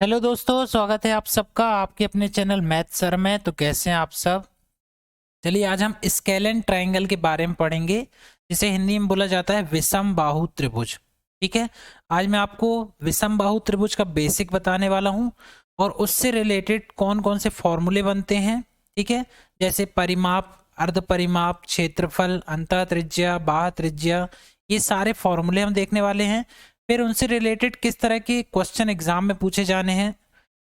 Hello दोस्तों, स्वागत है आप सबका आपके अपने चैनल मैथ सर में। तो कैसे हैं आप सब? चलिए आज हम स्केल एंड ट्रायंगल के बारे में पढ़ेंगे, जिसे हिंदी में बोला जाता है विषम बाहु त्रिभुज। ठीक है, आज मैं आपको विषम बाहु त्रिभुज का बेसिक बताने वाला हूं और उससे रिलेटेड कौन कौन से फॉर्मूले बनते हैं। ठीक है, जैसे परिमाप, अर्ध परिमाप, क्षेत्रफल, अंतः त्रिज्या, बाह्य त्रिज्या, ये सारे फॉर्मूले हम देखने वाले हैं। फिर उनसे रिलेटेड किस तरह के क्वेश्चन एग्जाम में पूछे जाने हैं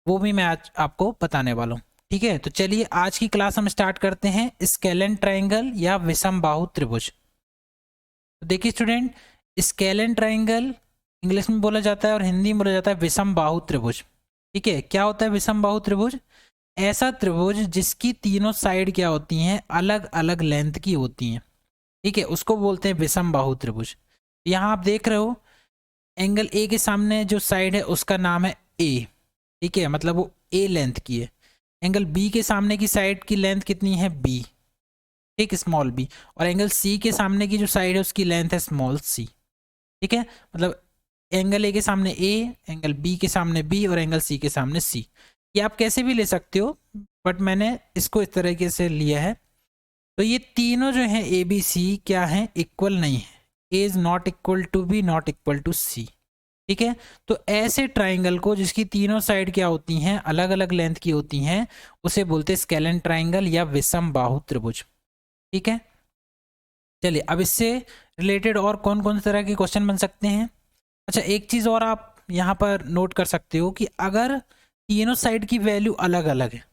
वो भी मैं आज आपको बताने वाला हूँ। ठीक है, तो चलिए आज की क्लास हम स्टार्ट करते हैं स्केल एंड ट्रायंगल या विषम बाहु त्रिभुज। तो देखिए student, scale and triangle English में बोला जाता है और हिंदी में बोला जाता है विषम बाहु त्रिभुज। ठीक है, क्या होता है विषम बाहु त्रिभुज? ऐसा त्रिभुज जिसकी तीनों साइड क्या होती हैं, अलग अलग लेंथ की होती हैं। ठीक है, उसको बोलते हैं विषम बाहु त्रिभुज। यहाँ आप देख रहे हो एंगल ए के सामने जो साइड है उसका नाम है ए। ठीक है, मतलब वो ए लेंथ की है। एंगल बी के सामने की साइड की लेंथ कितनी है? बी। ठीक, स्मॉल बी। और एंगल सी के सामने की जो साइड है उसकी लेंथ है स्मॉल सी। ठीक है, मतलब एंगल ए के सामने ए, एंगल बी के सामने बी और एंगल सी के सामने सी। ये आप कैसे भी ले सकते हो, बट मैंने इसको इस तरीके से लिया है। तो ये तीनों जो है ए बी सी क्या है? इक्वल नहीं है। A is not equal to B, not equal to C. ठीक है, तो ऐसे ट्राइंगल को जिसकी तीनों साइड क्या होती हैं, अलग अलग लेंथ की होती हैं, उसे बोलते हैं स्केल एंड ट्राइंगल या विषम बाहु त्रिभुज। ठीक है, चलिए अब इससे रिलेटेड और कौन कौन तरह के क्वेश्चन बन सकते हैं। अच्छा, एक चीज और आप यहाँ पर नोट कर सकते हो कि अगर तीनों साइड की वैल्यू अलग अलग है,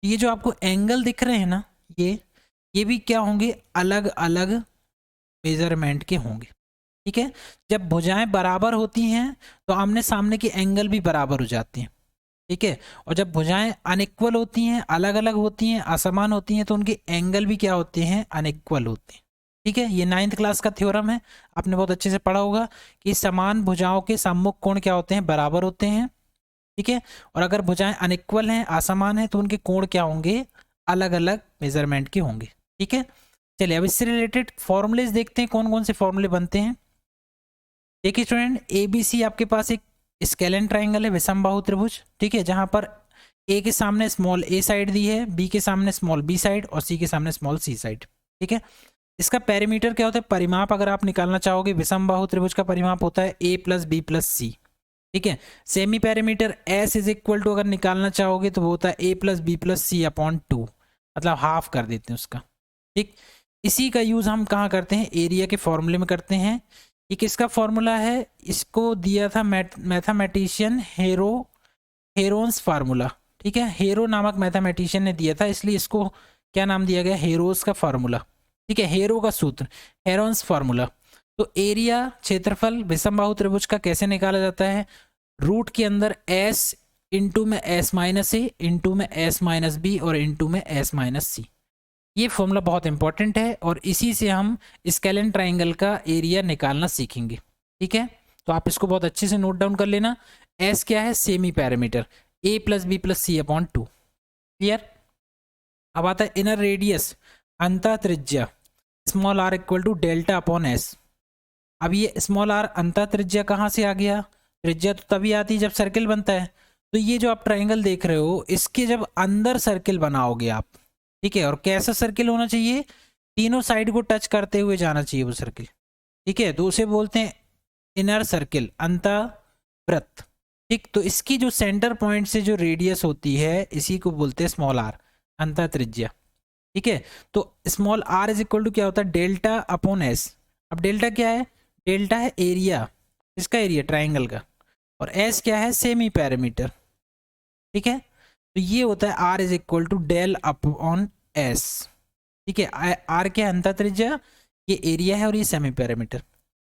ये जो आपको एंगल दिख रहे हैं ना, ये भी क्या होंगे? अलग अलग मेजरमेंट के होंगे। ठीक है, जब भुजाएं बराबर होती हैं तो आमने सामने के एंगल भी बराबर हो जाते हैं। ठीक है, और जब भुजाएं अनइक्वल होती हैं, अलग अलग होती हैं, असमान होती हैं, तो उनके एंगल भी क्या होते हैं? अनइक्वल होते हैं। ठीक है, ये 9th क्लास का थ्योरम है, आपने बहुत अच्छे से पढ़ा होगा कि समान भुजाओं के सम्मुख कोण क्या होते हैं? बराबर होते हैं। ठीक है, और अगर भुजाएं अनइक्वल हैं, असमान हैं, तो उनके कोण क्या होंगे? अलग अलग मेजरमेंट के होंगे। ठीक है, चलिए अब इससे रिलेटेड फॉर्मूलेज देखते हैं, कौन कौन से फॉर्मूले बनते हैं। देखिए स्टूडेंट, ए बी सी आपके पास एक स्केल एंड ट्राइंगल है, विषम बाहु त्रिभुज। ठीक है, जहां पर ए के सामने स्मॉल ए साइड दी है, बी के सामने स्मॉल बी साइड और सी के सामने स्मॉल सी साइड। ठीक है, इसका पेरीमीटर क्या होता है? परिमाप अगर आप निकालना चाहोगे, विषम बाहु त्रिभुज का परिमाप होता है A plus B plus C. ठीक है, semi perimeter S is equal to अगर निकालना चाहोगे तो वो होता है A plus B plus C upon 2, मतलब हाफ कर देते हैं उसका। ठीक, इसी का यूज हम कहाँ करते हैं? एरिया के फॉर्मूले में करते हैं। ये किसका फॉर्मूला है? इसको दिया था मैथमेटिशियन हेरोन्स फार्मूला। ठीक है, हेरो नामक मैथमेटिशियन ने दिया था, इसलिए इसको क्या नाम दिया गया? हेरोस का फॉर्मूला। ठीक है, हेरो का सूत्र, हेरोन्स फार्मूला। तो एरिया, क्षेत्रफल विषम बाहु त्रिभुज का कैसे निकाला जाता है? रूट के अंदर एस, इंटू में एस माइनस ए, इंटू में एस माइनस बी और इंटू में एस माइनस सी। ये फॉर्मूला बहुत इंपॉर्टेंट है और इसी से हम स्केल एंड ट्राइंगल का एरिया निकालना सीखेंगे। ठीक है, तो आप इसको बहुत अच्छे से नोट डाउन कर लेना। एस क्या है? Semi parameter, A plus B plus C upon 2। Clear? अब आता है इनर रेडियस, अंतः त्रिज्या, small R equal to delta upon S. अब ये स्मॉल आर अंतः त्रिज्या कहाँ से आ गया? त्रिज्या तो तभी आती है जब सर्किल बनता है। तो ये जो आप ट्राइंगल देख रहे हो, इसके जब अंदर सर्किल बनाओगे आप, ठीक है, और कैसा सर्किल होना चाहिए? तीनों साइड को टच करते हुए जाना चाहिए वो सर्किल। ठीक है, तो उसे बोलते हैं इनर सर्किल, अंतः वृत्त। ठीक, तो इसकी जो सेंटर पॉइंट से जो रेडियस होती है, इसी को बोलते हैं स्मॉल आर, अंतः त्रिज्या। ठीक है, तो small R is equal to क्या होता है? Delta upon S. अब डेल्टा क्या है? डेल्टा है एरिया, इसका एरिया ट्राइंगल का, और एस क्या है? Semi parameter. ठीक है, तो ये होता है R is equal to del upon S. ठीक है, आर क्या है? अंतः त्रिज्या, ये एरिया है और ये सेमी पैरामीटर।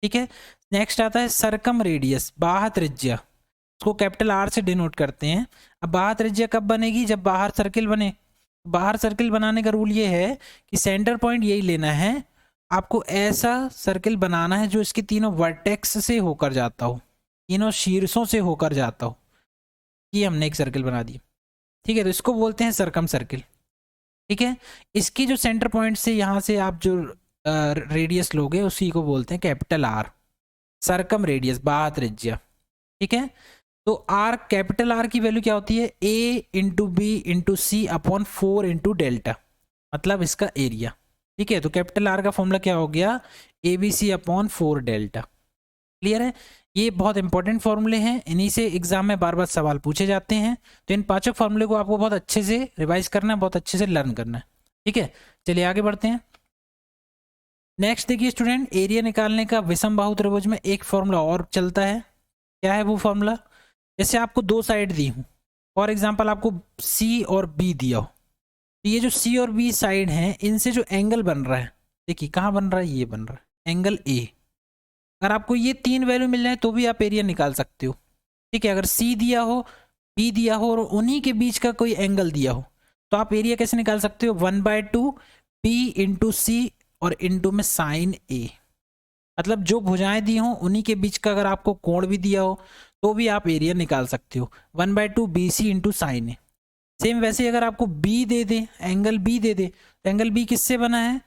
ठीक है, नेक्स्ट आता है सरकम रेडियस, बाह्य त्रिज्या, इसको कैपिटल आर से डिनोट करते हैं। अब बाह्य त्रिज्या कब बनेगी? जब बाहर सर्किल बने। बाहर सर्किल बनाने का रूल ये है कि सेंटर पॉइंट यही लेना है, आपको ऐसा सर्किल बनाना है जो इसके तीनों वर्टेक्स से होकर जाता हो, तीनों शीर्षों से होकर जाता हो। ये हमने एक सर्किल बना दी। ठीक है, तो इसको बोलते हैं सरकम सर्किल। ठीक है, इसकी जो सेंटर पॉइंट से यहाँ से आप जो रेडियस लोगे उसी को बोलते हैं कैपिटल आर, सरकम रेडियस, बाह्य त्रिज्या। ठीक है, तो आर, कैपिटल आर की वैल्यू क्या होती है, ए इंटू बी इंटू सी अपॉन 4 इंटू डेल्टा, मतलब इसका एरिया। ठीक है, तो कैपिटल आर का फॉर्मूला क्या हो गया, A B C upon 4 delta. Clear है, ये बहुत इंपॉर्टेंट फॉर्मूले हैं, इन्हीं से एग्जाम में बार बार सवाल पूछे जाते हैं। तो इन पांचों फॉर्मूले को आपको बहुत अच्छे से रिवाइज करना है, बहुत अच्छे से लर्न करना है। ठीक है, चलिए आगे बढ़ते हैं। नेक्स्ट देखिए स्टूडेंट, एरिया निकालने का विषम बाहु त्रिभुज में एक फॉर्मूला और चलता है। क्या है वो फॉर्मूला, जैसे आपको दो साइड दी हूँ, फॉर एग्जाम्पल आपको सी और बी दिया हो, तो ये जो सी और बी साइड हैं, इनसे जो एंगल बन रहा है, देखिए कहाँ बन रहा है, ये बन रहा है एंगल ए। अगर आपको ये तीन वैल्यू मिल जाए तो भी आप एरिया निकाल सकते हो। ठीक है, अगर सी दिया हो, बी दिया हो और उन्हीं के बीच का कोई एंगल दिया हो, तो आप एरिया कैसे निकाल सकते हो, 1/2 बी इंटू सी और इंटू में साइन ए। मतलब जो भुजाएं दी हों उन्हीं के बीच का अगर आपको कोण भी दिया हो तो भी आप एरिया निकाल सकते हो, 1/2 बी सी इंटू साइन ए। सेम वैसे अगर आपको बी दे दे, एंगल बी दे दे, तो एंगल बी किससे बना है,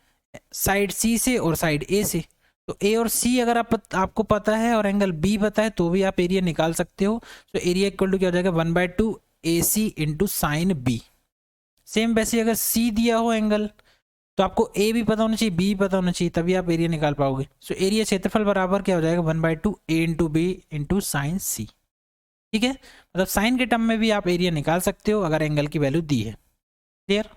साइड सी से और साइड ए से। तो ए और सी अगर आपको पता है और एंगल बी पता है तो भी आप एरिया निकाल सकते हो। तो एरिया इक्वल टू क्या हो जाएगा, 1/2 ए सी इंटू साइन बी। सेम वैसे अगर सी दिया हो एंगल, तो आपको ए भी पता होना चाहिए, बी भी पता होना चाहिए, तभी आप एरिया निकाल पाओगे। सो एरिया क्षेत्रफल बराबर क्या हो जाएगा, 1/2 ए इंटू बी इंटू साइन सी। ठीक है, मतलब साइन के टर्म में भी आप एरिया निकाल सकते हो अगर एंगल की वैल्यू दी है। क्लियर।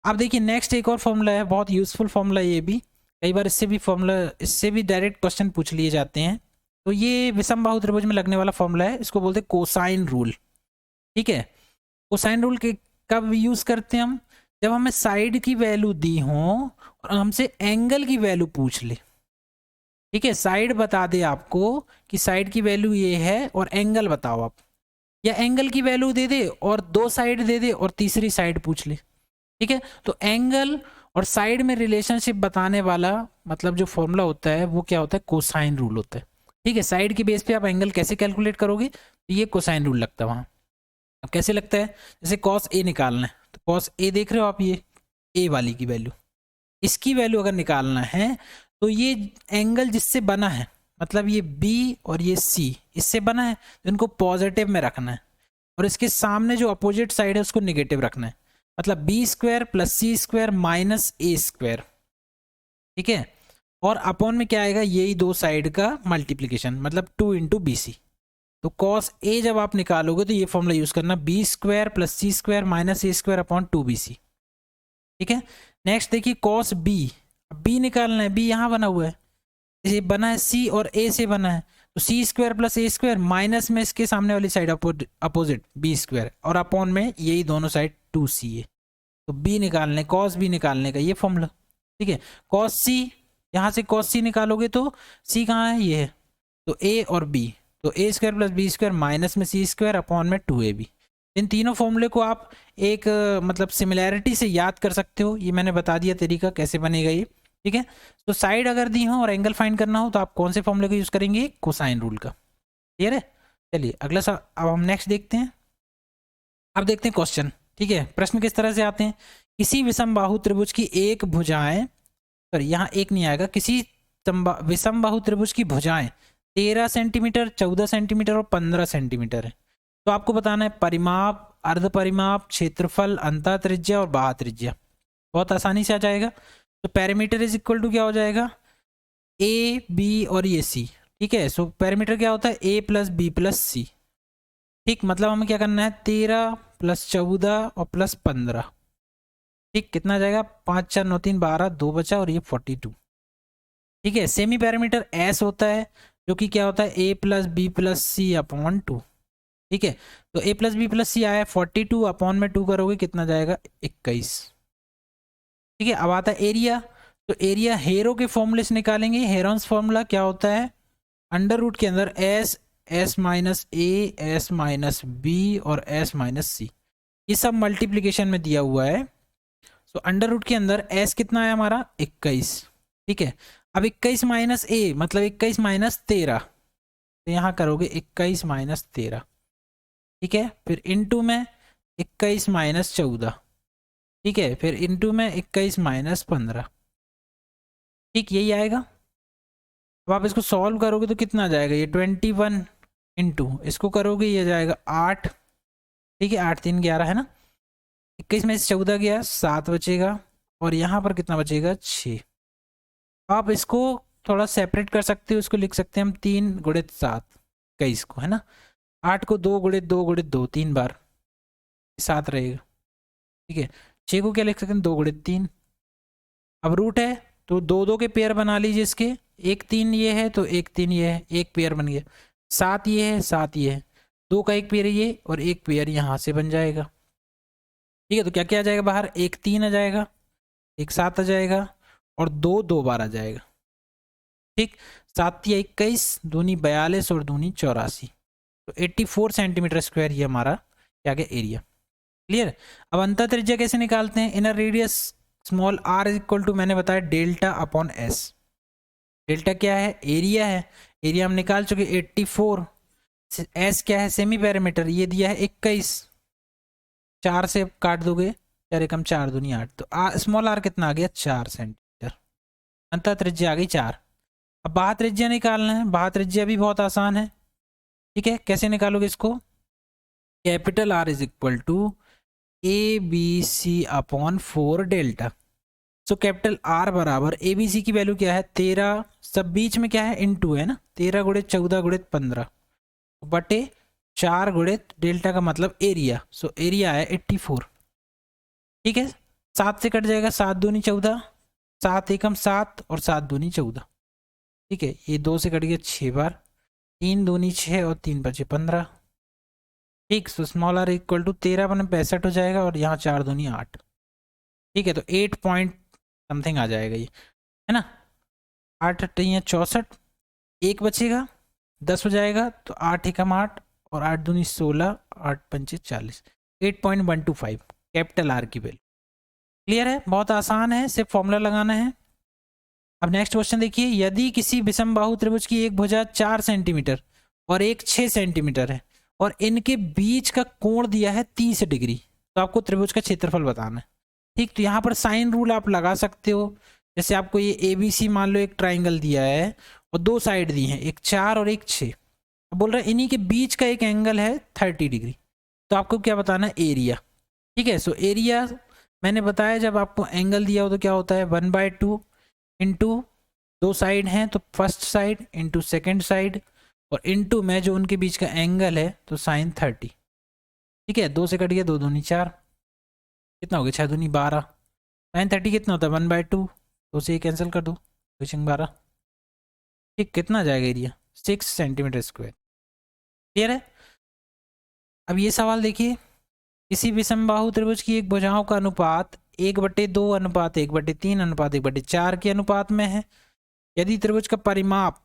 अब देखिए नेक्स्ट एक और फॉर्मूला है, बहुत यूजफुल फॉर्मूला ये भी, कई बार इससे भी डायरेक्ट क्वेश्चन पूछ लिए जाते हैं। तो ये विषम बाहु त्रिभुज में लगने वाला फॉर्मूला है, इसको बोलते हैं कोसाइन रूल। ठीक है, कोसाइन रूल के कब यूज करते हैं हम, जब हमें साइड की वैल्यू दी हो और हमसे एंगल की वैल्यू पूछ ले। ठीक है, साइड बता दे आपको कि साइड की वैल्यू ये है और एंगल बताओ आप, या एंगल की वैल्यू दे दे और दो साइड दे दे और तीसरी साइड पूछ ले। ठीक है, तो एंगल और साइड में रिलेशनशिप बताने वाला मतलब जो फॉर्मूला होता है वो क्या होता है, कोसाइन रूल होता है। ठीक है, साइड के बेस पे आप एंगल कैसे कैलकुलेट करोगे, तो ये कोसाइन रूल लगता है वहां। अब कैसे लगता है, जैसे कॉस ए निकालना है, तो कॉस ए देख रहे हो आप, ये ए वाली की वैल्यू, इसकी वैल्यू अगर निकालना है तो ये एंगल जिससे बना है, मतलब ये बी और ये सी इससे बना है, तो इनको पॉजिटिव में रखना है और इसके सामने जो अपोजिट साइड है उसको निगेटिव रखना है, मतलब बी स्क्वायर प्लस सी स्क्वायर माइनस ए स्क्वायर। ठीक है, और अपॉन में क्या आएगा, यही दो साइड का मल्टीप्लीकेशन, मतलब 2 इंटू बी सी। तो कॉस ए जब आप निकालोगे तो ये फॉर्मूला यूज करना, बी स्क्वायर प्लस सी स्क्वायर माइनस ए स्क्वायर अपॉन 2bc। ठीक है, नेक्स्ट देखिए कॉस बी, बी निकालना है, बी यहाँ बना हुआ है, ये बना है सी और ए से बना है, तो सी स्क्वायर प्लस ए स्क्वायर माइनस में इसके सामने वाली साइड अपोजिट बी स्क्वायर और अपॉन में यही दोनों साइड 2c है। तो बी निकालने, कॉस बी निकालने का ये फॉर्मूला। ठीक है, कॉस सी, यहाँ से कॉस सी निकालोगे तो सी कहाँ है, ये है, तो ए और बी, तो A square plus B square minus में सी स्क्वायर अपॉन में 2ab। इन तीनों फॉर्मूले को आप एक मतलब सिमिलैरिटी से याद कर सकते हो, ये मैंने बता दिया तरीका कैसे बनेगा ये। ठीक है, तो साइड अगर दी हो और एंगल फाइंड करना हो तो आप कौन से फॉर्मूले को यूज करेंगे, कोसाइन रूल का। क्लियर है, चलिए अगला अब हम नेक्स्ट देखते हैं। अब देखते हैं क्वेश्चन। ठीक है, प्रश्न किस तरह से आते हैं, किसी विषम बाहु त्रिभुज की एक भुजाएं, सॉरी यहाँ एक नहीं आएगा, किसी विषम बाहु त्रिभुज की भुजाएं 13 सेंटीमीटर, 14 सेंटीमीटर और 15 सेंटीमीटर है। तो आपको बताना है परिमाप, अर्ध परिमाप, क्षेत्रफल, अंतः त्रिज्या और बाह्य त्रिज्या। बहुत आसानी से आ जाएगा। तो पैरामीटर इज इक्वल टू क्या हो जाएगा, ए बी और ये सी। ठीक है, सो पैरामीटर क्या होता है, A plus B plus C. ठीक, मतलब हमें क्या करना है, 13 प्लस 14 और प्लस 15। ठीक, कितना आ जाएगा, 5 4 9 3 12, 2 बचा और ये 42। ठीक है, सेमी पैरामीटर एस होता है जो कि क्या होता है, A plus B plus C upon 2। ठीक है, तो ए प्लस बी प्लस सी आया 42 अपॉन में 2 करोगे कितना जाएगा, 21। ठीक है, अब आता है एरिया। तो एरिया हेरो के फॉर्मूले से निकालेंगे। हेरोन्स फॉर्मूला क्या होता है, अंडर रूट के अंदर S, S minus A, S minus B और एस माइनस सी, ये सब मल्टीप्लीकेशन में दिया हुआ है। तो अंडर रूट के अंदर एस कितना है हमारा, 21। ठीक है, अब 21 माइनस ए मतलब 21 माइनस 13, तो यहाँ करोगे 21 माइनस 13। ठीक है, फिर इनटू में 21 माइनस 14। ठीक है, फिर इनटू में 21 माइनस 15। ठीक, यही आएगा। अब आप इसको सॉल्व करोगे तो कितना आ जाएगा, ये 21 इंटू इसको करोगे ये जाएगा 8, ठीक है, 8 3 11 है ना, 21 में से 14 गया 7 बचेगा, और यहाँ पर कितना बचेगा 6। आप इसको थोड़ा सेपरेट कर सकते हो, इसको लिख सकते हैं हम 3 गुणित 7 21 को, है ना, 8 को 2 गुणित 2 गुणित 2 3 बार 7 रहेगा, ठीक है। 6 को क्या लिख सकते हैं 2 गुणित 3। अब रूट है तो 2 2 के पेयर बना लीजिए इसके, 1 3 ये है तो 1 3 ये है, एक पेयर बन गया। 7 ये है 7 ये है, 2 का एक पेयर ये और एक पेयर यहाँ से बन जाएगा, ठीक है। तो क्या क्या आ जाएगा बाहर, 1 3 आ जाएगा, 1 7 आ जाएगा, और 2 2 बार आ जाएगा, ठीक। 7 या 21 दूनी 42 और दूनी 84, तो 84 सेंटीमीटर स्क्वायर ये हमारा क्या गया एरिया। क्लियर। अब अंतर त्रिज्या कैसे निकालते हैं, inner radius small r is equal to, मैंने बताया डेल्टा अपॉन s। डेल्टा क्या है, एरिया है, एरिया हम निकाल चुके 84, s क्या है सेमी पैरामीटर, ये दिया है 21, 4 से काट दोगे 4 एकम 4 दूनी 8, तो स्मॉल r कितना आ गया 4 सेंटीमीटर, अंतर त्रिज्या आ गई 4। अब बाह्य त्रिज्या निकालना है, बाह्य त्रिज्या भी बहुत आसान है, ठीक है। कैसे निकालोगे इसको, capital R is equal to A B C upon 4 delta. So capital R बराबर ए बी सी की वैल्यू क्या है 13, सब बीच में क्या है इनटू है ना, 13 गुणित 14 गुणित 15 बटे 4 गुणित डेल्टा का मतलब एरिया, सो एरिया है 84, ठीक है। 7 से कट जाएगा, 7 दूनी 14, 7 एकम 7 और 7 दूनी 14, ठीक है। ये 2 से कट गया 6 बार, 3 दूनी 6 और 3 बचे 15, ठीक। So small r equal to 13 बने 65 हो जाएगा, और यहाँ 4 दूनी 8, ठीक है। तो 8 पॉइंट समथिंग आ जाएगा ये, है ना। 8 8 यहाँ 64, एक बचेगा 10 हो जाएगा, तो 8 एकम 8 और 8 दूनी 16, 8 पंचे 40, 8.125 कैपिटल R की वैल्यू। क्लियर है, बहुत आसान है, सिर्फ फॉर्मूला लगाना है। अब नेक्स्ट क्वेश्चन देखिए, यदि किसी विषम बाहु त्रिभुज की एक भुजा 4 सेंटीमीटर और एक 6 सेंटीमीटर है और इनके बीच का कोण दिया है 30 डिग्री, तो आपको त्रिभुज का क्षेत्रफल बताना है, ठीक। तो यहाँ पर साइन रूल आप लगा सकते हो, जैसे आपको ये ए बी सी मान लो एक ट्राइंगल दिया है और 2 साइड दी हैं, एक 4 और एक 6, बोल रहा है इन्हीं के बीच का एक एंगल है 30 डिग्री, तो आपको क्या बताना है एरिया, ठीक है। सो एरिया मैंने बताया जब आपको एंगल दिया हो तो क्या होता है 1/2 इंटू 2 साइड हैं तो first side into second side और इंटू में जो उनके बीच का एंगल है तो साइन 30, ठीक है। 2 से कट गया 2 दूनी 4, कितना हो गया 6 दूनी 12, साइन 30 कितना होता है 1/2, 2 से ये कैंसिल कर दो 2 12, ठीक। कितना आ जाएगा एरिया 6 सेंटीमीटर स्क्वायर। क्लियर है। अब ये सवाल देखिए, किसी विषमबाहु त्रिभुज की एक भुजाओं का अनुपात 1/2 अनुपात 1/3 अनुपात 1/4 के अनुपात में है। यदि त्रिभुज का परिमाप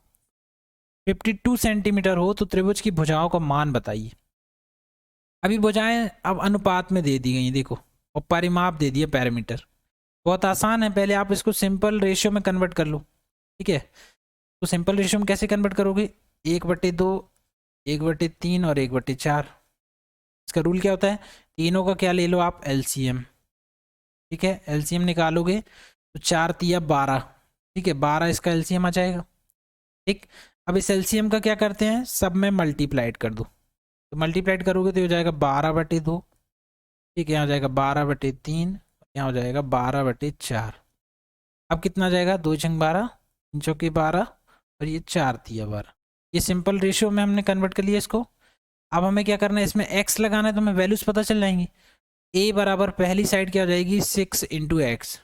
52 सेंटीमीटर हो तो त्रिभुज की भुजाओं का मान बताइए। अभी भुजाएं अब अनुपात में दे दी गई देखो, और परिमाप दे दिया पैरामीटर। बहुत आसान है, पहले आप इसको सिंपल रेशियो में कन्वर्ट कर लो, ठीक है। तो सिंपल रेशियो में कैसे कन्वर्ट करोगे, 1/2 1/3 और 1/4। इसका रूल क्या होता है, तीनों का क्या ले लो आप एलसीएम, ठीक है। एलसीएम निकालोगे तो 4 तिया 12, ठीक है, 12 इसका एलसीएम आ जाएगा, ठीक। अब इस एलसीएम का क्या करते हैं, सब में मल्टीप्लाइड कर दो, तो मल्टीप्लाइड करोगे तो हो जाएगा 12/2, ठीक है। यहाँ हो जाएगा 12/3, यहाँ हो जाएगा 12/4। अब कितना आ जाएगा 2 छंग 12 3 चौके 12 और ये 4 तिया 12। ये सिंपल रेशियो में हमने कन्वर्ट कर लिया इसको। अब हमें क्या करना है, इसमें x लगाना है तो हमें वैल्यूज पता चल जाएंगी। a बराबर पहली साइड क्या हो जाएगी 6 इंटू एक्स,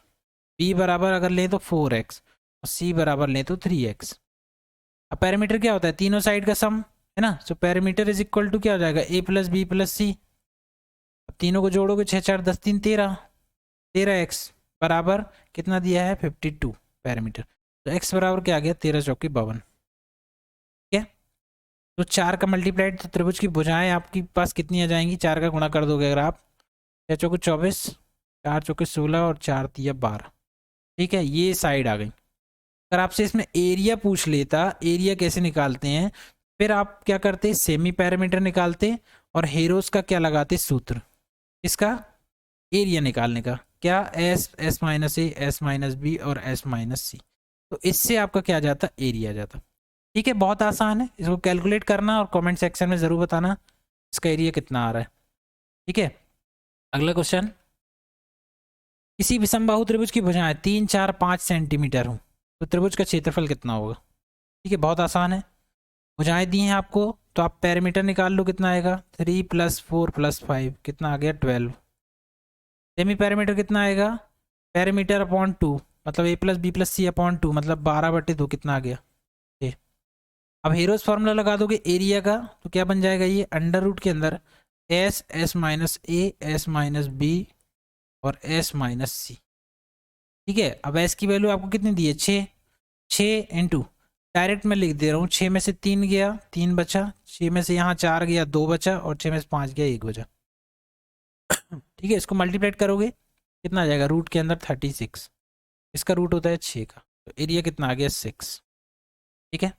b बराबर अगर लें तो 4x और c बराबर लें तो 3x। अब पैरामीटर क्या होता है, तीनों साइड का सम, है ना। So parameter is equal to क्या हो जाएगा a plus B plus C. अब तीनों को जोड़ोगे 6 4 10 3 13, 13x बराबर कितना दिया है 52 पैरामीटर, तो x बराबर क्या आ गया 13 चौकी 52, ठीक है। तो 4 का मल्टीप्लाइड, तो त्रिभुज की भुजाएं आपके पास कितनी आ जाएंगी, 4 का गुणा कर दोगे अगर आप, 6 चौके 24, 4 चौके 16 और 4 तिया 12, ठीक है। ये साइड आ गई। अगर आपसे इसमें एरिया पूछ लेता, एरिया कैसे निकालते हैं, फिर आप क्या करते, सेमी पैरामीटर निकालते और हेरोस का क्या लगाते सूत्र, इसका एरिया निकालने का, क्या S S minus A S minus B और एस माइनस सी, तो इससे आपका क्या आ जाता एरिया आ जाता। ठीक है, बहुत आसान है, इसको कैलकुलेट करना और कमेंट सेक्शन में ज़रूर बताना इसका एरिया कितना आ रहा है। ठीक है, अगला क्वेश्चन, किसी विषमबाहु त्रिभुज की भुजाएं 3, 4, 5 सेंटीमीटर हो तो त्रिभुज का क्षेत्रफल कितना होगा। ठीक है, बहुत आसान है, भुजाएं दी हैं आपको तो आप पैरामीटर निकाल लो, कितना आएगा 3 + 4 + 5 कितना आ गया 12। सेमी पैरामीटर कितना आएगा, पैरामीटर अपॉन 2 मतलब a + b + c अपॉन 2 मतलब 12/2 कितना आ गया 6। अब हीरोज फार्मूला लगा दोगे एरिया का तो क्या बन जाएगा, ये अंडर रूट के अंदर s s minus a s minus b और s माइनस सी। ठीक है, अब s की वैल्यू आपको कितनी दी है 6, 6 इंटू डायरेक्ट मैं लिख दे रहा हूँ, 6 में से 3 गया 3 बचा, 6 में से यहाँ 4 गया 2 बचा और 6 में से 5 गया 1 बचा। ठीक है, इसको मल्टीप्लेट करोगे कितना आ जाएगा, रूट के अंदर 36, इसका रूट होता है 6 का, तो एरिया कितना आ गया 6। ठीक है,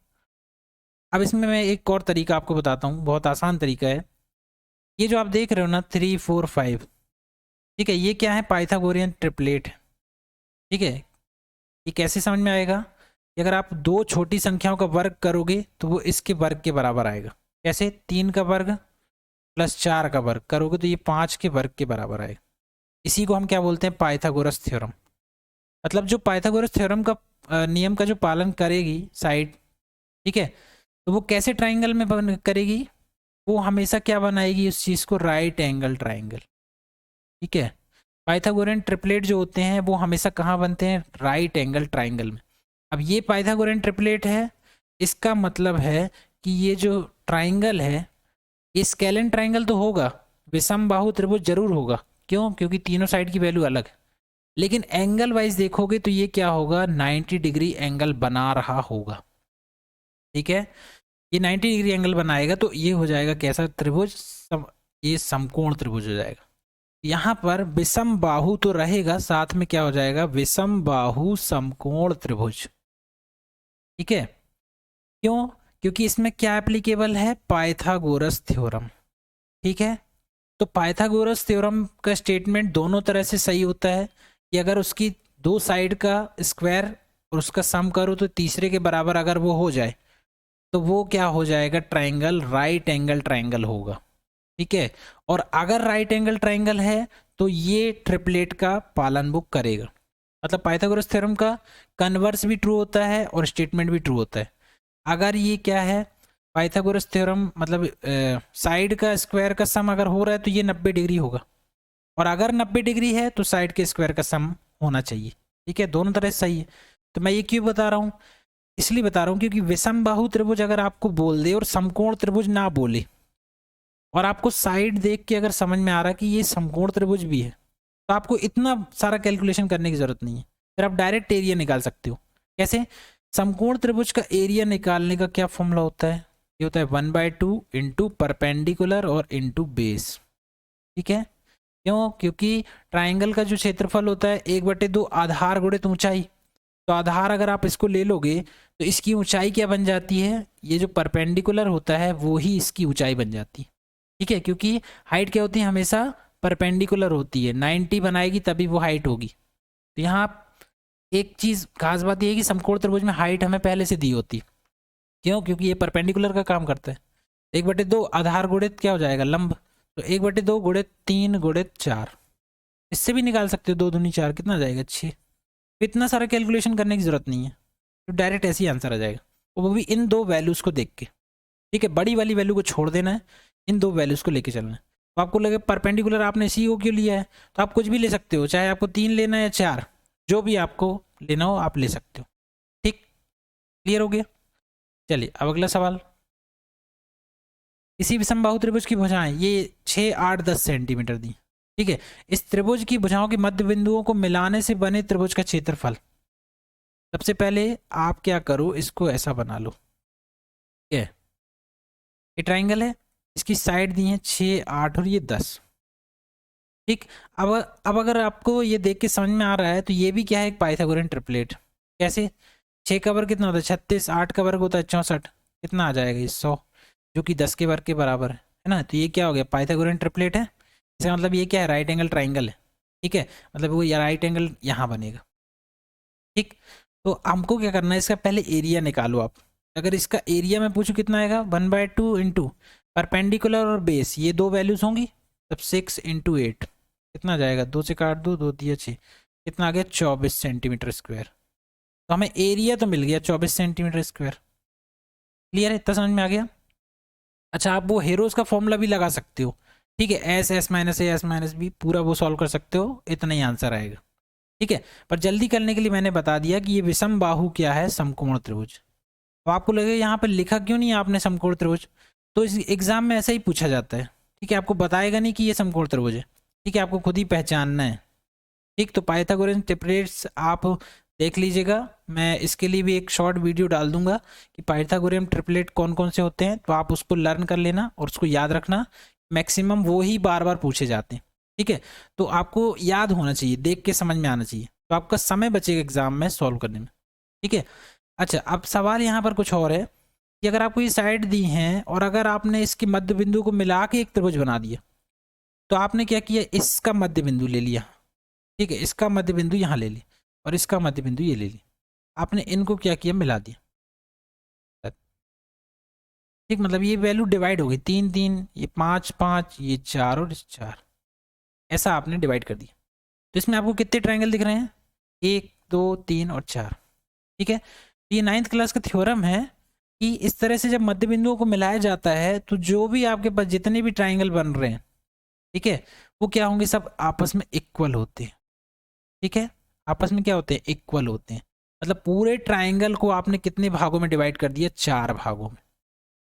अब इसमें मैं एक और तरीका आपको बताता हूँ, बहुत आसान तरीका है। ये जो आप देख रहे हो ना 3, 4, 5, ठीक है, ये क्या है, पाइथागोरियन ट्रिपलेट। ठीक है, ये कैसे समझ में आएगा कि अगर आप दो छोटी संख्याओं का वर्ग करोगे तो वो इसके वर्ग के बराबर आएगा। कैसे, 3 का वर्ग प्लस 4 का वर्ग करोगे तो ये 5 के वर्ग के बराबर आएगा। इसी को हम क्या बोलते हैं, पाइथागोरस थ्योरम। मतलब जो पाइथागोरस थ्योरम का नियम का जो पालन करेगी साइड, ठीक है, तो वो कैसे ट्राइंगल में करेगी, वो हमेशा क्या बनाएगी उस चीज़ को, राइट एंगल ट्राइंगल। ठीक है, पाइथागोरियन ट्रिपलेट जो होते हैं वो हमेशा कहाँ बनते हैं, राइट एंगल ट्राइंगल में। अब ये पाइथागोरियन ट्रिपलेट है, इसका मतलब है कि ये जो ट्राइंगल है ये स्केलेन ट्राइंगल तो होगा, विषम बाहु त्रिभुज जरूर होगा। क्यों, क्योंकि तीनों साइड की वैल्यू अलग है, लेकिन एंगल वाइज देखोगे तो ये क्या होगा, 90 डिग्री एंगल बना रहा होगा। ठीक है, ये 90 डिग्री एंगल बनाएगा तो ये हो जाएगा कैसा त्रिभुज, ये समकोण त्रिभुज हो जाएगा। यहाँ पर विषम बाहु तो रहेगा, साथ में क्या हो जाएगा, विषम बाहु समकोण त्रिभुज। ठीक है, क्यों, क्योंकि इसमें क्या एप्लीकेबल है, पाइथागोरस थ्योरम। ठीक है, तो पाइथागोरस थ्योरम का स्टेटमेंट दोनों तरह से सही होता है कि अगर उसकी दो साइड का स्क्वायर और उसका सम करो तो तीसरे के बराबर अगर वो हो जाए तो वो क्या हो जाएगा, ट्राइंगल, राइट एंगल ट्राइंगल होगा। ठीक है, और अगर राइट एंगल ट्राइंगल है तो ये ट्रिपलेट का पालन वो करेगा। मतलब पाइथागोरस थ्योरम का कन्वर्स भी ट्रू होता है और स्टेटमेंट भी ट्रू होता है। अगर ये क्या है, पाइथागोरस थ्योरम मतलब साइड का स्क्वायर का सम अगर हो रहा है तो ये 90 डिग्री होगा, और अगर 90 डिग्री है तो साइड के स्क्वायर का सम होना चाहिए। ठीक है, दोनों तरह से सही है। तो मैं ये क्यों बता रहा हूँ, इसलिए बता रहा हूँ क्योंकि विषम बाहु त्रिभुज अगर आपको बोल दे और समकोण त्रिभुज ना बोले, और आपको साइड देख के अगर समझ में आ रहा है कि ये समकोण त्रिभुज भी है, तो आपको इतना सारा कैलकुलेशन करने की जरूरत नहीं है, फिर आप डायरेक्ट एरिया निकाल सकते हो। कैसे, समकोण त्रिभुज का एरिया निकालने का क्या फॉर्मूला होता है, ये होता है 1/2 इंटू परपेंडिकुलर और इंटू बेस। ठीक है, क्यों, क्योंकि ट्राइंगल का जो क्षेत्रफल होता है 1/2 आधार गुणित ऊंचाई, तो आधार अगर आप इसको ले लोगे तो इसकी ऊंचाई क्या बन जाती है, ये जो परपेंडिकुलर होता है वो ही इसकी ऊंचाई बन जाती है। ठीक है, क्योंकि हाइट क्या होती है, हमेशा परपेंडिकुलर होती है, 90 बनाएगी तभी वो हाइट होगी। तो यहाँ एक चीज़ खास बात ये है कि समकोण त्रिभुज में हाइट हमें पहले से दी होती। क्यों, क्योंकि ये परपेंडिकुलर का काम करता है। 1/2 आधार गुणित क्या हो जाएगा, लंब, तो 1/2 गुणित 3 गुणित 4, इससे भी निकाल सकते हो, 2 दूनी 4 कितना आ जाएगा 6। इतना सारा कैलकुलेशन करने की जरूरत नहीं है, तो डायरेक्ट ऐसे ही आंसर आ जाएगा, वो भी इन दो वैल्यूज़ को देख के। ठीक है, बड़ी वाली वैल्यू को छोड़ देना है, इन दो वैल्यूज़ को लेके चलना है। तो आपको लगे परपेंडिकुलर आपने सी ओ क्यों लिया है, तो आप कुछ भी ले सकते हो, चाहे आपको 3 लेना है या 4, जो भी आपको लेना हो आप ले सकते हो। ठीक, क्लियर हो गया। चलिए अब अगला सवाल, किसी विषम बाहु त्रिभुज की भुजाएं ये 6, 8, 10 सेंटीमीटर दी। ठीक है, इस त्रिभुज की भुजाओं के मध्य बिंदुओं को मिलाने से बने त्रिभुज का क्षेत्रफल। सबसे पहले आप क्या करो, इसको ऐसा बना लो, ठीक है, ये ट्राइंगल है, इसकी साइड दी है 6, 8 और ये 10। ठीक, अब अगर आपको ये देख के समझ में आ रहा है तो ये भी क्या है, एक पाइथागोरियन ट्रिपलेट। कैसे, 6 का वर्ग कितना होता है 36, 8 का वर्ग होता है 64, कितना आ जाएगा ये 100, जो कि 10 के वर्ग के बराबर है ना। तो ये क्या हो गया, पाइथागोरियन ट्रिपलेट है। इसका मतलब ये क्या है, राइट एंगल ट्राइंगल है। ठीक है, मतलब वो राइट एंगल यहाँ बनेगा। ठीक, तो हमको क्या करना है, इसका पहले एरिया निकालो आप। अगर इसका एरिया मैं पूछूं कितना आएगा 1/2 इंटू परपेंडिकुलर और बेस, ये दो वैल्यूज होंगी, तब 6 इंटू 8 कितना जाएगा, 2 से काट दो, 2 दिया 6, कितना आ गया 24 सेंटीमीटर स्क्वायर। तो हमें एरिया तो मिल गया 24 सेंटीमीटर स्क्वायर। क्लियर है, इतना समझ में आ गया। अच्छा, आप वो हेरोज का फॉर्मूला भी लगा सकते हो, ठीक है, S S minus A S minus B, पूरा वो सॉल्व कर सकते हो, इतना ही आंसर आएगा। ठीक है, पर जल्दी करने के लिए मैंने बता दिया कि ये विषम बाहु क्या है, समकोण त्रिभुज। तो आपको लगे यहाँ पर लिखा क्यों नहीं आपने समकोण त्रिभुज, तो इस एग्जाम में ऐसा ही पूछा जाता है। ठीक है, आपको बताएगा नहीं कि ये समकोण त्रिभुज है, ठीक है, आपको खुद ही पहचानना है। ठीक, तो पाइथागोरस ट्रिपलेट्स आप देख लीजिएगा, मैं इसके लिए भी एक शॉर्ट वीडियो डाल दूंगा कि पाइथागोरियन ट्रिपलेट कौन कौन से होते हैं, तो आप उसको लर्न कर लेना और उसको याद रखना, मैक्सिमम वो ही बार बार पूछे जाते हैं। ठीक है, तो आपको याद होना चाहिए, देख के समझ में आना चाहिए, तो आपका समय बचेगा एग्जाम में सॉल्व करने में। ठीक है, अच्छा अब सवाल यहाँ पर कुछ और है कि अगर आपको ये साइड दी हैं और अगर आपने इसके मध्य बिंदु को मिला के एक त्रिभुज बना दिया, तो आपने क्या किया, इसका मध्य बिंदु ले लिया, ठीक है, इसका मध्य बिंदु यहाँ ले लिया और इसका मध्य बिंदु ये ले लिया, आपने इनको क्या किया, मिला दिया। ठीक, मतलब ये वैल्यू डिवाइड हो गई, 3 3, ये 5 5, ये 4 और 4, ऐसा आपने डिवाइड कर दिया। तो इसमें आपको कितने ट्रायंगल दिख रहे हैं, 1 2 3 और 4। ठीक है, ये 9th क्लास का थ्योरम है कि इस तरह से जब मध्य बिंदुओं को मिलाया जाता है तो जो भी आपके पास जितने भी ट्राइंगल बन रहे हैं, ठीक है, वो क्या होंगे, सब आपस में इक्वल होते हैं। ठीक है, आपस में क्या होते हैं, इक्वल होते हैं, मतलब पूरे ट्राइंगल को आपने कितने भागों में डिवाइड कर दिया, 4 भागों में।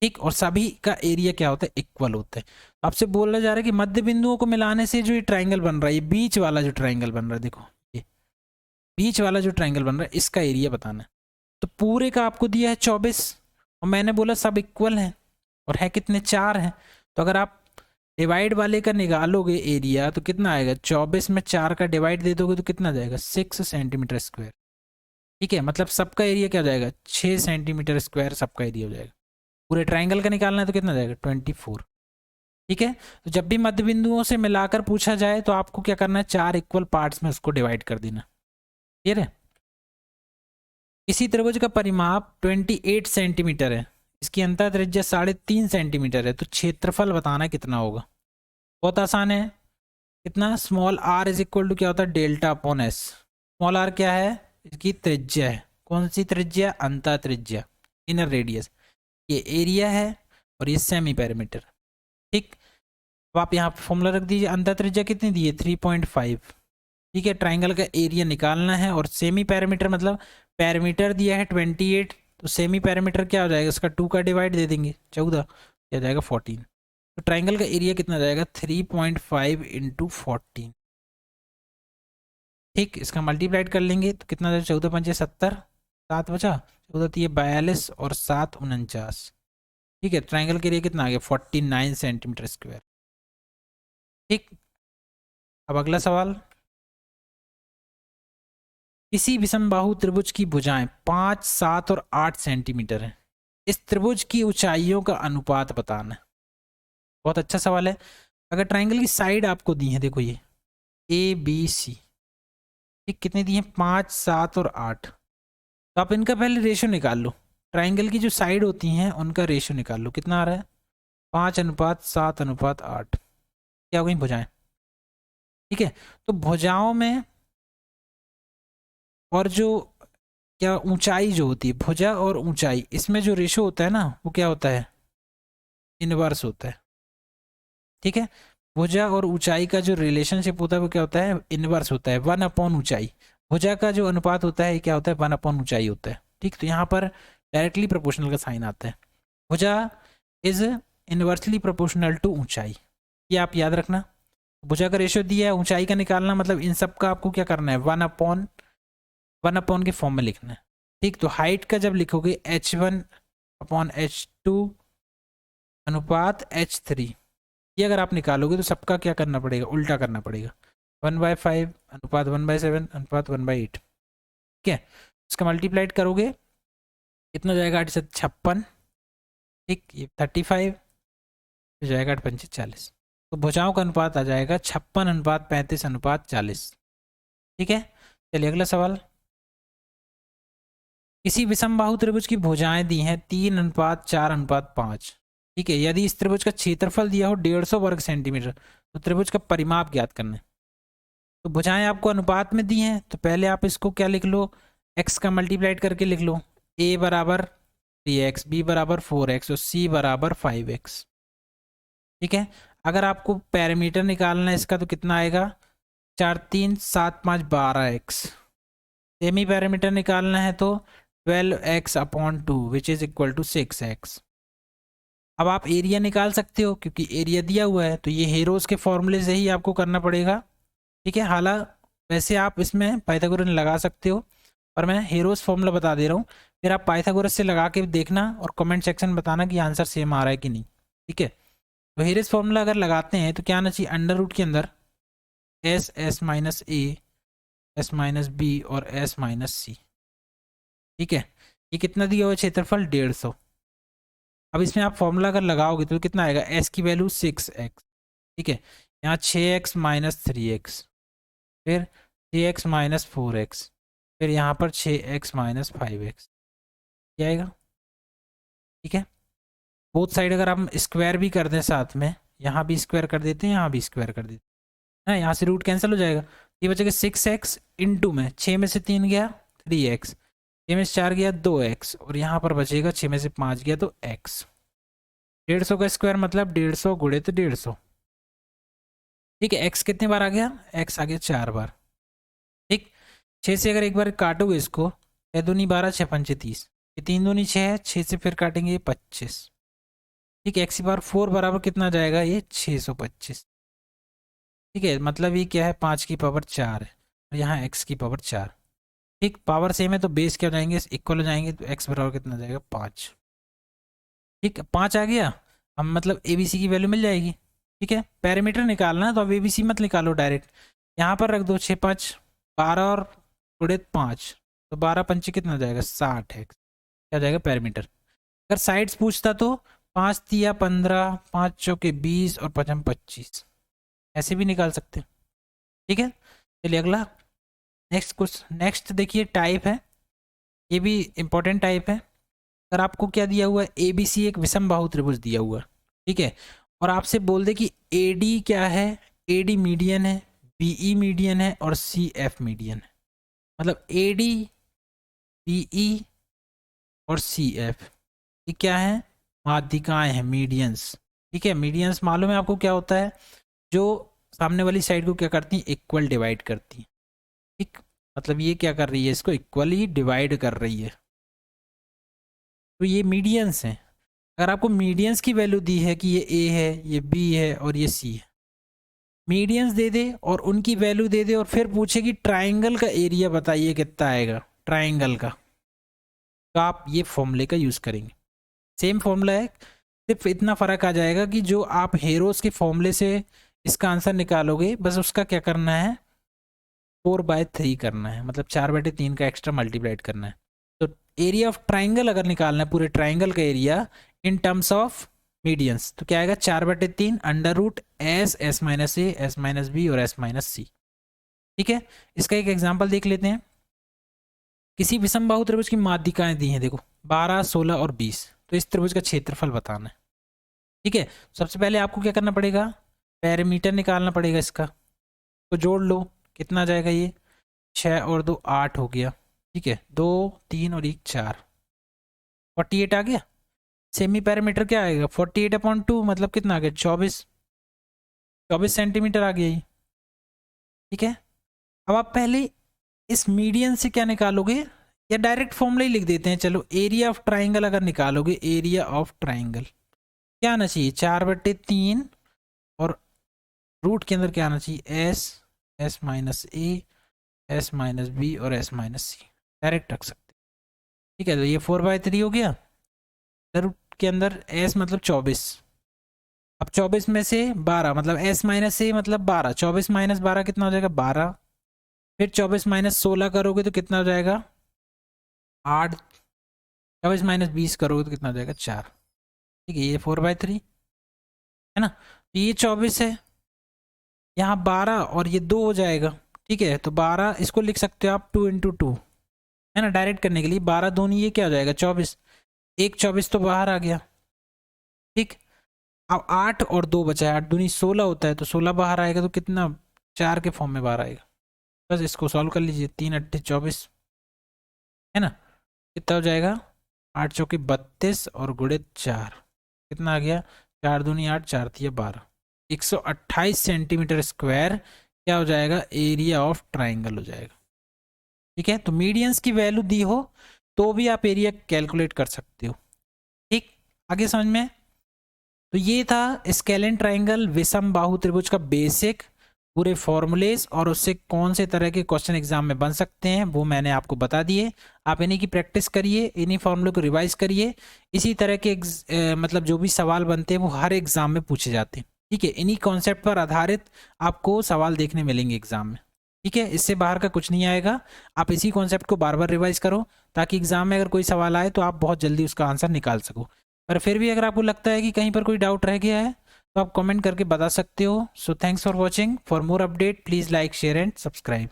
ठीक, और सभी का एरिया क्या होता है, इक्वल होता है। आपसे बोला जा रहा है कि मध्य बिंदुओं को मिलाने से जो ये ट्राइंगल बन रहा है, ये बीच वाला जो ट्राइंगल बन रहा है, देखो ये बीच वाला जो ट्राइंगल बन रहा है, इसका एरिया बताना है। तो पूरे का आपको दिया है 24 और मैंने बोला सब इक्वल हैं और है कितने, 4 हैं। तो अगर आप डिवाइड वाले का निकालोगे एरिया तो कितना आएगा, 24 में 4 का डिवाइड दे दोगे तो कितना जाएगा, 6 सेंटीमीटर स्क्वायर। ठीक है, मतलब सबका एरिया क्या हो जाएगा, 6 सेंटीमीटर स्क्वायर सबका एरिया हो जाएगा। पूरे ट्राइंगल का निकालना है तो कितना जाएगा, 24। ठीक है, तो जब भी मध्य बिंदुओं से मिलाकर पूछा जाए तो आपको क्या करना है, 4 इक्वल पार्ट्स में उसको डिवाइड कर देना। क्लियर है। इसी त्रिभुज का परिमाप 28 सेंटीमीटर है, इसकी अंतर त्रिज्या 3.5 सेंटीमीटर है, तो क्षेत्रफल बताना कितना होगा। बहुत आसान है, कितना, small R is equal to क्या होता है, delta upon S. Small R क्या है, इसकी त्रिज्या है, कौन सी त्रिज्या, अंतर त्रिज्या, इनर रेडियस। ये एरिया है और ये सेमी पैरामीटर। ठीक, अब आप यहाँ पे फॉर्मूला रख दीजिए, अंतर त्रिज्या कितनी दी है, 3.5। ठीक है, ट्राइंगल का एरिया निकालना है और सेमी पैरामीटर मतलब पैरामीटर दिया है 28, तो सेमी पैरामीटर क्या हो जाएगा, इसका 2 का डिवाइड दे देंगे, 14, क्या जाएगा 14। तो ट्राइंगल का एरिया कितना जाएगा, 3.5 इंटू 14। ठीक, इसका मल्टीप्लाइड कर लेंगे तो कितना जाएगा, 14 पंचे 70, 7 बचा, 14 तो ये 42 और 7 49। ठीक है, ट्राइंगल के एरिया कितना आ गया, 49 सेंटीमीटर स्क्वायर। ठीक, अब अगला सवाल, किसी विषमबाहु त्रिभुज की भुजाएं 5 7 और 8 सेंटीमीटर है, इस त्रिभुज की ऊंचाइयों का अनुपात बताना है। बहुत अच्छा सवाल है। अगर ट्राइंगल की साइड आपको दी है, देखो ये ए बी सी, ठीक, कितनी दी है, 5 7 और 8, तो आप इनका पहले रेशियो निकाल लो। ट्राइंगल की जो साइड होती हैं उनका रेशियो निकाल लो, कितना आ रहा है, 5:7:8, क्या हो गई भुजाएं। ठीक है, तो भुजाओं में और जो क्या ऊंचाई जो होती है, भुजा और ऊंचाई, इसमें जो रेशो होता है ना, वो क्या होता है, इनवर्स होता है। ठीक है, भुजा और ऊंचाई का जो रिलेशनशिप होता है वो क्या होता है, इनवर्स होता है, 1 अपॉन ऊंचाई। भुजा का जो अनुपात होता है क्या होता है, 1 अपॉन ऊंचाई होता है। ठीक, तो यहाँ पर डायरेक्टली प्रोपोर्शनल का साइन आता है, भुजा इज इनवर्सली प्रोपोर्शनल टू ऊंचाई, ये आप याद रखना। भुजा का रेशियो दिया है, ऊंचाई का निकालना, मतलब इन सब का आपको क्या करना है, 1 अपॉन के फॉर्म में लिखना है। ठीक, तो हाइट का जब लिखोगे h1/h2 अनुपात h3, ये अगर आप निकालोगे तो सबका क्या करना पड़ेगा, उल्टा करना पड़ेगा, 1/5 अनुपात 1/7 अनुपात 1/8। ठीक है, इसका मल्टीप्लाइड करोगे कितना जाएगा, 8 से 56, ठीक, ये 35 हो जाएगा, 8 पंचे 40। तो भुजाओं का अनुपात आ जाएगा 56:35:40। ठीक है, चलिए अगला सवाल, किसी विषमबाहु त्रिभुज की भुजाएं दी हैं 3:4:5। ठीक है, यदि इस त्रिभुज का क्षेत्रफल दिया हो 150 वर्ग सेंटीमीटर तो त्रिभुज का परिमाप ज्ञात करना है। तो भुजाएं आपको अनुपात में दी हैं, तो पहले आप इसको क्या लिख लो, x का मल्टीप्लाइड करके लिख लो, a बराबर 3x, b बराबर 4x और c बराबर 5x। ठीक है, अगर आपको पैरामीटर निकालना है इसका तो कितना आएगा, 4 3 7 5 12x। सेमी पैरामीटर निकालना है तो 12x/2 which is equal to 6x। अब आप एरिया निकाल सकते हो क्योंकि एरिया दिया हुआ है, तो ये हेरोज के फॉर्मूले से ही आपको करना पड़ेगा। ठीक है, हालांकि वैसे आप इसमें पाइथागोरस लगा सकते हो, पर मैं हेरोज फॉर्मूला बता दे रहा हूँ, फिर आप पाइथागोरस से लगा के देखना और कमेंट सेक्शन में बताना कि आंसर सेम आ रहा है कि नहीं। ठीक है, तो हेरोज फॉर्मूला अगर लगाते हैं तो क्या आना चाहिए, अंडर रूट के अंदर s minus a s minus b और s माइनस सी। ठीक है, ये कितना दिया हुआ क्षेत्रफल 150। अब इसमें आप फॉर्मूला अगर लगाओगे तो कितना आएगा, s की वैल्यू 6x। ठीक है, यहाँ 6x माइनस 3x, फिर 6x माइनस 4x, फिर यहाँ पर 6x माइनस 5x, क्या आएगा। ठीक है, बोथ साइड अगर हम स्क्वायर भी कर दें साथ में, यहाँ भी स्क्वायर कर देते हैं, यहाँ भी स्क्वायर कर देते हैं ना, यहाँ से रूट कैंसिल हो जाएगा, ये बचेगा 6x इंटू में 6 में से 3 गया 3x, 6 में से 4 गया 2x और यहाँ पर बचेगा 6 में से 5 गया तो x। 150 का स्क्वायर मतलब 150 गुणे तो 150। ठीक है, x कितने बार आ गया, x आ गया 4 बार। ठीक, 6 से अगर एक बार काटोगे इसको, 6 दूनी 12 6 पंचे 30, ये 3 दूनी 6 है, 6 से फिर काटेंगे 25। ठीक है, x बार 4 बराबर कितना जाएगा, ये 625। ठीक है, मतलब ये क्या है, 5 की पावर 4 है और यहाँ x की पावर 4। ठीक, पावर सेम है तो बेस क्या हो जाएंगे, इक्वल हो जाएंगे, तो x बराबर कितना जाएगा 5। ठीक है, 5 आ गया, अब मतलब ए बी सी की वैल्यू मिल जाएगी। ठीक है, पैरामीटर निकालना है तो अब ए बी सी मत निकालो डायरेक्ट, यहाँ पर रख दो 6 5 12 और गुणे 5, तो 12 पंचे कितना हो जाएगा 60 है, क्या हो जाएगा पैरामीटर। अगर साइड्स पूछता तो 5 तिया 15, 5 चौके 20 और 5 25, ऐसे भी निकाल सकते हैं। ठीक है, चलिए अगला नेक्स्ट क्वेश्चन, नेक्स्ट देखिए टाइप है, ये भी इंपॉर्टेंट टाइप है। अगर आपको क्या दिया हुआ है, ए बी सी एक विषमबाहु त्रिभुज दिया हुआ है। ठीक है, और आपसे बोल दे कि ए डी क्या है, ए डी मीडियन है, बी ई मीडियन है और सी एफ मीडियन है। मतलब ए डी बी ई और सी एफ ये क्या है, माध्यिकाएं हैं, मीडियंस। ठीक है, मीडियंस मालूम है आपको क्या होता है, जो सामने वाली साइड को क्या करती हैं, इक्वल डिवाइड करती हैं। ठीक, मतलब ये क्या कर रही है, इसको इक्वली डिवाइड कर रही है, तो ये मीडियंस हैं। अगर आपको मीडियंस की वैल्यू दी है कि ये ए है, ये बी है और ये सी है, मीडियंस दे दे और उनकी वैल्यू दे दे और फिर पूछे कि ट्राइंगल का एरिया बताइए कितना आएगा ट्राइंगल का, तो आप ये फॉर्मूले का यूज़ करेंगे। सेम फॉर्मूला है, सिर्फ इतना फ़र्क आ जाएगा कि जो आप हेरोस के फॉर्मूले से इसका आंसर निकालोगे, बस उसका क्या करना है, 4/3 करना है, मतलब 4/3 का एक्स्ट्रा मल्टीप्लाइड करना है। तो एरिया ऑफ ट्राइंगल अगर निकालना है, पूरे ट्राइंगल का area in terms of medians, तो क्या आएगा 4/3 under root S minus A S minus B और एस माइनस सी। ठीक है, इसका एक एग्जाम्पल देख लेते हैं। किसी विषमबाहु त्रिभुज की माध्यिकाएं दी हैं, देखो 12 16 और 20, तो इस त्रिभुज का क्षेत्रफल बताना है। ठीक है, सबसे पहले आपको क्या करना पड़ेगा, पैरामीटर निकालना पड़ेगा इसका, तो जोड़ लो कितना जाएगा, ये 6 और 2 8 हो गया। ठीक है, 2 3 और 1 4, 48 आ गया। सेमी पैरामीटर क्या आएगा, 48/2 मतलब कितना आ गया 24 सेंटीमीटर आ गया ये। ठीक है, अब आप पहले इस मीडियन से क्या निकालोगे, या डायरेक्ट फॉर्मूला ही लिख देते हैं, चलो एरिया ऑफ ट्राइंगल अगर निकालोगे, एरिया ऑफ ट्राइंगल क्या आना चाहिए 4/3 और रूट के अंदर क्या आना चाहिए S minus A S minus B और एस माइनस सी, डायरेक्ट रख सकते। ठीक है, तो ये 4/3 हो गया, रूट के अंदर एस मतलब 24, अब 24 में से 12 मतलब एस माइनस ए मतलब 12, 24 माइनस 12 कितना हो जाएगा 12, फिर 24 माइनस 16 करोगे तो कितना हो जाएगा 8, 24 माइनस 20 करोगे तो कितना हो जाएगा 4। ठीक है, ये 4/3 है ना, तो ये 24 है, यहाँ 12 और ये 2 हो जाएगा। ठीक है, तो 12 इसको लिख सकते हो आप 2 × 2, है ना, डायरेक्ट करने के लिए। 12 दूनी ये क्या हो जाएगा 24, एक 24 तो बाहर आ गया, ठीक। अब 8 और 2 बचा है, 8 दूनी 16 होता है, तो 16 बाहर आएगा, तो कितना 4 के फॉर्म में बाहर आएगा। बस इसको सॉल्व कर लीजिए, 3 8 24, है ना, कितना हो जाएगा 8 चौके 32 और गुड़े 4, कितना आ गया 4 दूनी 8, 4 तिया 12, 128 सेंटीमीटर स्क्वायर क्या हो जाएगा एरिया ऑफ ट्राइंगल हो जाएगा। ठीक है, तो मीडियंस की वैल्यू दी हो तो भी आप एरिया कैलकुलेट कर सकते हो। ठीक, आगे समझ में। तो ये था स्केलेन ट्राइंगल विषम बाहु त्रिभुज का बेसिक पूरे फॉर्मूलेस, और उससे कौन से तरह के क्वेश्चन एग्जाम में बन सकते हैं वो मैंने आपको बता दिए। आप इन्हीं की प्रैक्टिस करिए, इन्हीं फॉर्मूले को रिवाइज करिए। इसी तरह के मतलब जो भी सवाल बनते हैं वो हर एग्जाम में पूछे जाते हैं। ठीक है, इन्हीं कॉन्सेप्ट पर आधारित आपको सवाल देखने मिलेंगे एग्जाम में। ठीक है, इससे बाहर का कुछ नहीं आएगा। आप इसी कॉन्सेप्ट को बार बार रिवाइज करो, ताकि एग्जाम में अगर कोई सवाल आए तो आप बहुत जल्दी उसका आंसर निकाल सको। पर फिर भी अगर आपको लगता है कि कहीं पर कोई डाउट रह गया है तो आप कमेंट करके बता सकते हो। So thanks for watching. For more update please like share and subscribe.